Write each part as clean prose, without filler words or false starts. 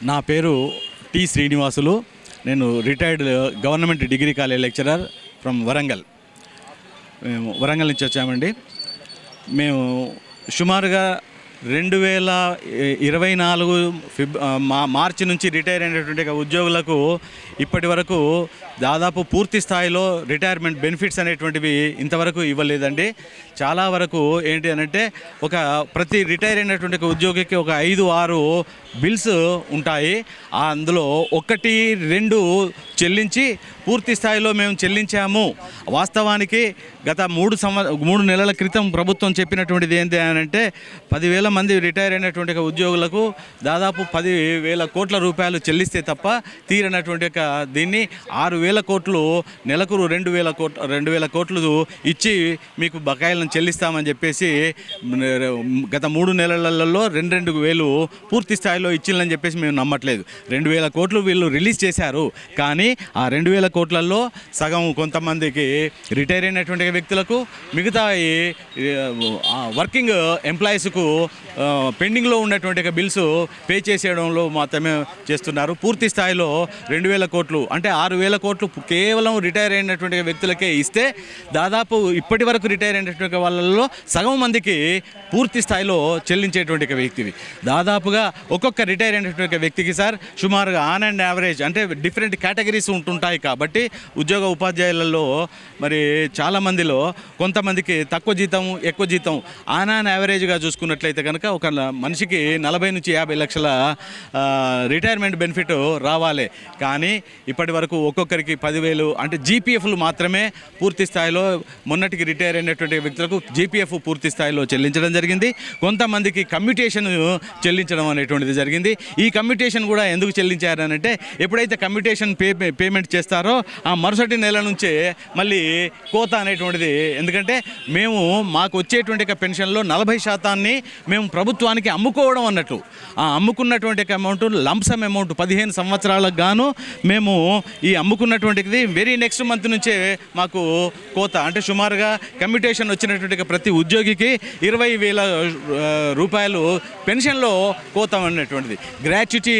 నా పేరు టి శ్రీనివాసులు. నేను retired government degree college lecturer from Warangal. మేము వరంగల్ నుంచి వచ్చామండి. మేము సుమారుగా 2024 మార్చి నుంచి రిటైర్ అయినటువంటి ఉద్యోగులకు ఇప్పటి వరకు దాదాపు పూర్తి స్థాయిలో రిటైర్మెంట్ బెనిఫిట్స్ అనేటువంటివి ఇంతవరకు ఇవ్వలేదండి. చాలా వరకు ఏంటి అనంటే ప్రతి రిటైర్ అయినటువంటి ఉద్యోగికి ఒక 5-6 బిల్స్ ఉంటాయి. అందులో 1-2 చెల్లించి పూర్తి స్థాయిలో మేము చెల్లించాము. వాస్తవానికి గత 3 నెలల క్రితం ప్రభుత్వం చెప్పినటువంటిది ఏంటి అని అంటే 10,000 మంది రిటైర్ అయినటువంటి ఉద్యోగులకు దాదాపు 10,000 కోట్ల రూపాయలు చెల్లిస్తే తప్ప తీరనటువంటి దీన్ని 6,000 కోట్లు నెలకు 2,000 కోట్లు ఇచ్చి మీకు బకాయిలను చెల్లిస్తామని చెప్పేసి గత 3 నెలలలో 2,000 పూర్తి స్థాయిలో ఇచ్చిందని చెప్పేసి మేము నమ్మట్లేదు. 2,000 కోట్లు వీళ్ళు రిలీజ్ చేశారు. కానీ ఆ 2,000 కోట్లలో సగం కొంతమందికి రిటైర్ అయినటువంటి వ్యక్తులకు, మిగతా వర్కింగ్ ఎంప్లాయీస్కు పెండింగ్లో ఉన్నటువంటి బిల్స్ పే చేసేయడంలో మాత్రమే చేస్తున్నారు. పూర్తి స్థాయిలో 2,000 కోట్లు అంటే 6,000 కోట్లు కేవలం రిటైర్ అయినటువంటి వ్యక్తులకే ఇస్తే దాదాపు ఇప్పటి వరకు రిటైర్ అయినటువంటి వాళ్ళలో సగం మందికి పూర్తి స్థాయిలో చెల్లించేటువంటి వ్యక్తివి. దాదాపుగా ఒక్కొక్క రిటైర్ అయినటువంటి వ్యక్తికి సార్ సుమారుగా ఆన్ అండ్ యావరేజ్ అంటే డిఫరెంట్ కేటగిరీస్ ఉంటుంటాయి కాబట్టి ఉద్యోగ ఉపాధ్యాయులలో మరి చాలామందిలో కొంతమందికి తక్కువ జీతం, ఎక్కువ జీతం ఆన్ యావరేజ్గా చూసుకున్నట్లయితే కనుక ఒక మనిషికి 40-50 లక్షల రిటైర్మెంట్ బెనిఫిట్ రావాలి. కానీ ఇప్పటి వరకు ఒక్కొక్కరికి 10,000 అంటే జీపీఎఫ్లు మాత్రమే పూర్తి స్థాయిలో మొన్నటికి రిటైర్ అయినటువంటి వ్యక్తులకు జీపీఎఫ్ పూర్తి స్థాయిలో చెల్లించడం జరిగింది. కొంతమందికి కమ్యూటేషన్ చెల్లించడం అనేటువంటిది జరిగింది. ఈ కమ్యూటేషన్ కూడా ఎందుకు చెల్లించారనంటే ఎప్పుడైతే కమ్యూటేషన్ పేమెంట్ చేస్తారో ఆ మరుసటి నెల నుంచే మళ్ళీ కోత అనేటువంటిది, ఎందుకంటే మాకు వచ్చేటువంటి పెన్షన్లో 40% మేము ప్రభుత్వానికి అమ్ముకోవడం అన్నట్టు. ఆ అమ్ముకున్నటువంటి అమౌంట్ లంసమ్ అమౌంట్ 15 సంవత్సరాలకు గాను మేము ఈ అమ్ముకున్నటువంటిది వెరీ నెక్స్ట్ మంత్ నుంచే మాకు కోత అంటే సుమారుగా కమ్యూటేషన్ వచ్చినటువంటి ప్రతి ఉద్యోగికి 20,000 రూపాయలు పెన్షన్లో కోత అనేటువంటిది, గ్రాట్యుటీ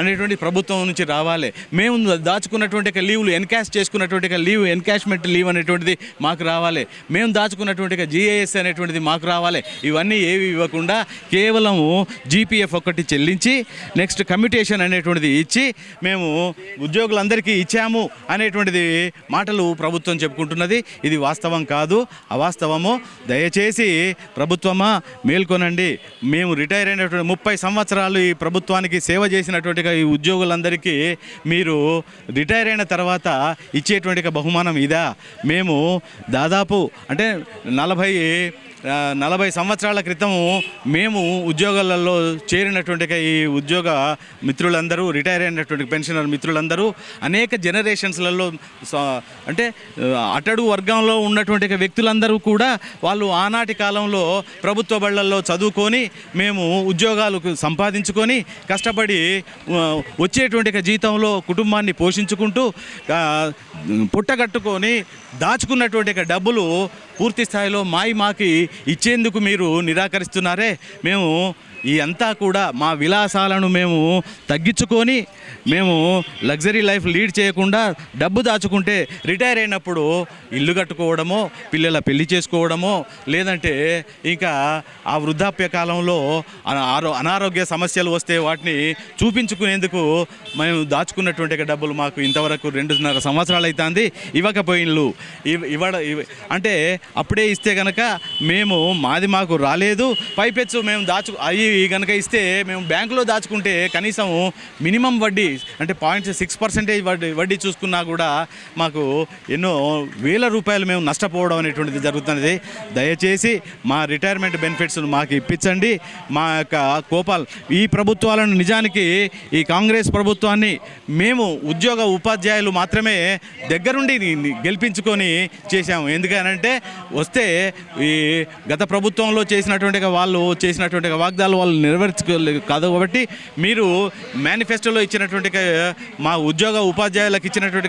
అనేటువంటి ప్రభుత్వం నుంచి రావాలి. మేము దాచుకున్నటువంటి లీవ్లు ఎన్కాష్ చేసుకున్నటువంటి ఎన్కాష్మెంట్ లీవ్ అనేటువంటిది మాకు రావాలి. మేము దాచుకున్నటువంటి జీఏఎస్ అనేటువంటిది మాకు రావాలి. ఇవన్నీ ఏవి ఇవ్వకుండా కేవలం జీపీఎఫ్ ఒక్కటి చెల్లించి నెక్స్ట్ కమ్యూటేషన్ అనేటువంటిది ఇచ్చి మేము ఉద్యోగులందరికీ ఇచ్చాము అనేటువంటిది మాటలు ప్రభుత్వం చెప్పుకుంటున్నది. ఇది వాస్తవం కాదు, అవాస్తవము. దయచేసి ప్రభుత్వమా మేల్కొనండి. మేము రిటైర్ అయినటువంటి 30 సంవత్సరాలు ఈ ప్రభుత్వానికి సేవ చేసినటువంటి ఈ ఉద్యోగులందరికీ మీరు రిటైర్ అయిన తర్వాత ఇచ్చేటువంటి బహుమానం ఇదా? మేము దాదాపు అంటే 40 సంవత్సరాల క్రితం మేము ఉద్యోగాలలో చేరినటువంటి ఈ ఉద్యోగ మిత్రులందరూ, రిటైర్ అయినటువంటి పెన్షనర్ మిత్రులందరూ అనేక జనరేషన్స్లలో అంటే అట్టడుగు వర్గంలో ఉన్నటువంటి వ్యక్తులందరూ కూడా వాళ్ళు ఆనాటి కాలంలో ప్రభుత్వ బళ్ళల్లో చదువుకొని మేము ఉద్యోగాలు సంపాదించుకొని కష్టపడి వచ్చేటువంటి జీతంలో కుటుంబాన్ని పోషించుకుంటూ పుట్టగట్టుకొని దాచుకున్నటువంటి డబ్బులు పూర్తి స్థాయిలో మాకి ఇచ్చేందుకు మీరు నిరాకరిస్తున్నారే. మేము ఈ అంతా కూడా మా విలాసాలను మేము తగ్గించుకొని మేము లగ్జరీ లైఫ్ లీడ్ చేయకుండా డబ్బు దాచుకుంటే రిటైర్ అయినప్పుడు ఇల్లు కట్టుకోవడమో, పిల్లల పెళ్లి చేసుకోవడమో, లేదంటే ఇంకా ఆ వృద్ధాప్య కాలంలో అనారోగ్య సమస్యలు వస్తే వాటిని చూపించుకునేందుకు మేము దాచుకున్నటువంటి డబ్బులు మాకు ఇంతవరకు 2.5 సంవత్సరాలు అవుతుంది ఇవ్వకపోయిన్లు. అంటే అప్పుడే ఇస్తే కనుక మాకు రాలేదు, పైపెచ్చు మేము అవి కనుక ఇస్తే మేము బ్యాంకులో దాచుకుంటే కనీసం మినిమం వడ్డీ అంటే 0.6% వడ్డీ చూసుకున్నా కూడా మాకు ఎన్నో వేల రూపాయలు మేము నష్టపోవడం అనేటువంటిది జరుగుతున్నది. దయచేసి మా రిటైర్మెంట్ బెనిఫిట్స్ను మాకు ఇప్పించండి. మా యొక్క కోపాలు ఈ ప్రభుత్వాలను నిజానికి ఈ కాంగ్రెస్ ప్రభుత్వాన్ని మేము ఉద్యోగ ఉపాధ్యాయులు మాత్రమే దగ్గరుండి గెలిపించుకొని చేశాము. ఎందుకనంటే వస్తే ఈ గత ప్రభుత్వంలో చేసినటువంటి వాగ్దానాలు వాళ్ళు నెరవేర్చుకోలేదు కాదు. కాబట్టి మీరు మేనిఫెస్టోలో ఇచ్చినటువంటి మా ఉద్యోగ ఉపాధ్యాయులకు ఇచ్చినటువంటి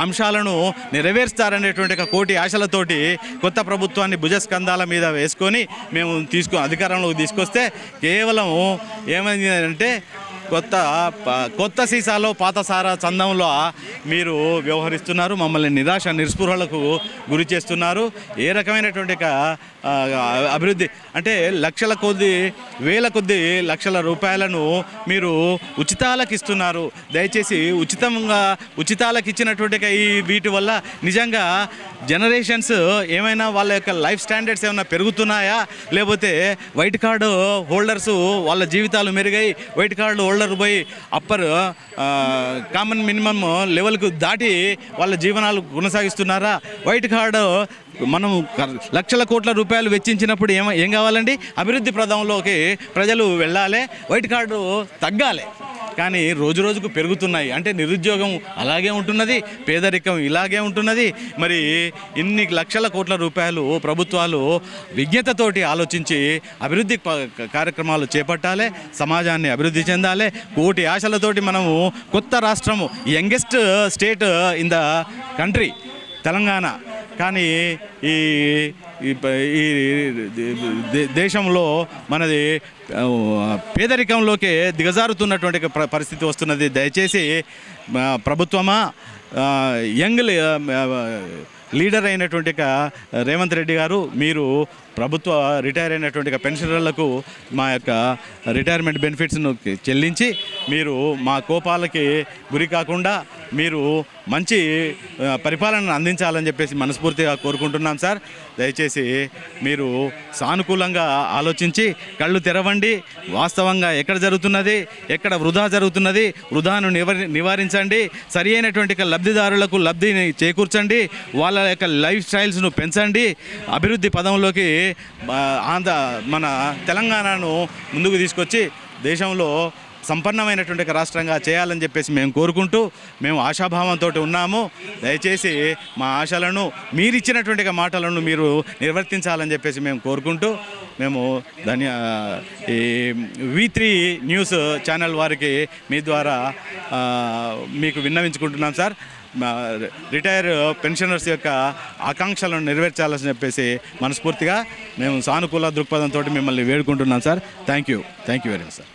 అంశాలను నెరవేరుస్తారనేటువంటి కోటి ఆశలతోటి కొత్త ప్రభుత్వాన్ని భుజస్కంధాల మీద వేసుకొని మేము అధికారంలోకి తీసుకొస్తే కేవలం ఏమైంది అంటే కొత్త సీసాలో పాత సారా చందంలో మీరు వ్యవహరిస్తున్నారు. మమ్మల్ని నిరాశ నిస్పృహలకు గురి చేస్తున్నారు. ఏ రకమైనటువంటి అభివృద్ధి అంటే లక్షల కొద్ది వేల కొద్ది లక్షల రూపాయలను మీరు ఉచితాలకు ఇస్తున్నారు. దయచేసి ఉచితాలకు ఇచ్చినటువంటి వీటి వల్ల నిజంగా జనరేషన్స్ ఏమైనా వాళ్ళ యొక్క లైఫ్ స్టాండర్డ్స్ ఏమైనా పెరుగుతున్నాయా, లేకపోతే వైట్ కార్డు హోల్డర్స్ వాళ్ళ జీవితాలు మెరుగై వైట్ కార్డు హోల్డర్ పోయి అప్పర్ కామన్ మినిమమ్ లెవెల్కు దాటి వాళ్ళ జీవనాలు కొనసాగిస్తున్నారా? వైట్ కార్డు మనం లక్షల కోట్ల రూపాయలు వెచ్చించినప్పుడు ఏం కావాలండి? అభివృద్ధి ప్రదంలోకి ప్రజలు వెళ్ళాలి, వైట్ కార్డు తగ్గాలి. కానీ రోజు రోజుకు పెరుగుతున్నాయి. అంటే నిరుద్యోగం అలాగే ఉంటున్నది, పేదరికం ఇలాగే ఉంటున్నది. మరి ఇన్ని లక్షల కోట్ల రూపాయలు ప్రభుత్వాలు విజ్ఞతతోటి ఆలోచించి అభివృద్ధి కార్యక్రమాలు చేపట్టాలి, సమాజాన్ని అభివృద్ధి చెందాలి. కోటి ఆశలతోటి మనము కొత్త రాష్ట్రము, youngest state in the country Telangana. కానీ ఈ దేశంలో మనది పేదరికంలోకి దిగజారుతున్నటువంటి పరిస్థితి వస్తున్నది. దయచేసి ప్రభుత్వమా, యంగ్ లీడర్ అయినటువంటి రేవంత్ రెడ్డి గారు, మీరు ప్రభుత్వ రిటైర్ అయినటువంటి పెన్షనర్లకు మా యొక్క రిటైర్మెంట్ బెనిఫిట్స్ను చెల్లించి మీరు మా కోపాలకి గురి కాకుండా మీరు మంచి పరిపాలనను అందించాలని చెప్పేసి మనస్ఫూర్తిగా కోరుకుంటున్నాం సార్. దయచేసి మీరు సానుకూలంగా ఆలోచించి కళ్ళు తెరవండి. వాస్తవంగా ఎక్కడ జరుగుతున్నది, ఎక్కడ వృధా జరుగుతున్నది, వృధాను నివారించండి. సరి అయినటువంటి లబ్ధిదారులకు లబ్ధిని చేకూర్చండి. వాళ్ళ యొక్క లైఫ్ స్టైల్స్ను పెంచండి. అభివృద్ధి పదంలోకి మన తెలంగాణను ముందుకు తీసుకొచ్చి దేశంలో సంపన్నమైనటువంటి రాష్ట్రంగా చేయాలని చెప్పేసి మేము కోరుకుంటూ మేము ఆశాభావంతో ఉన్నాము. దయచేసి మా ఆశలను, మీరిచ్చినటువంటి మాటలను మీరు నిర్వర్తించాలని చెప్పేసి మేము కోరుకుంటూ మేము ఈ V3 న్యూస్ ఛానల్ వారికి మీ ద్వారా మీకు విన్నవించుకుంటున్నాం సార్. రిటైర్ పెన్షనర్స్ యొక్క ఆకాంక్షలను నెరవేర్చాలని చెప్పేసి మనస్ఫూర్తిగా మేము సానుకూల దృక్పథంతో మిమ్మల్ని వేడుకుంటున్నాం sir. Thank you very much sir.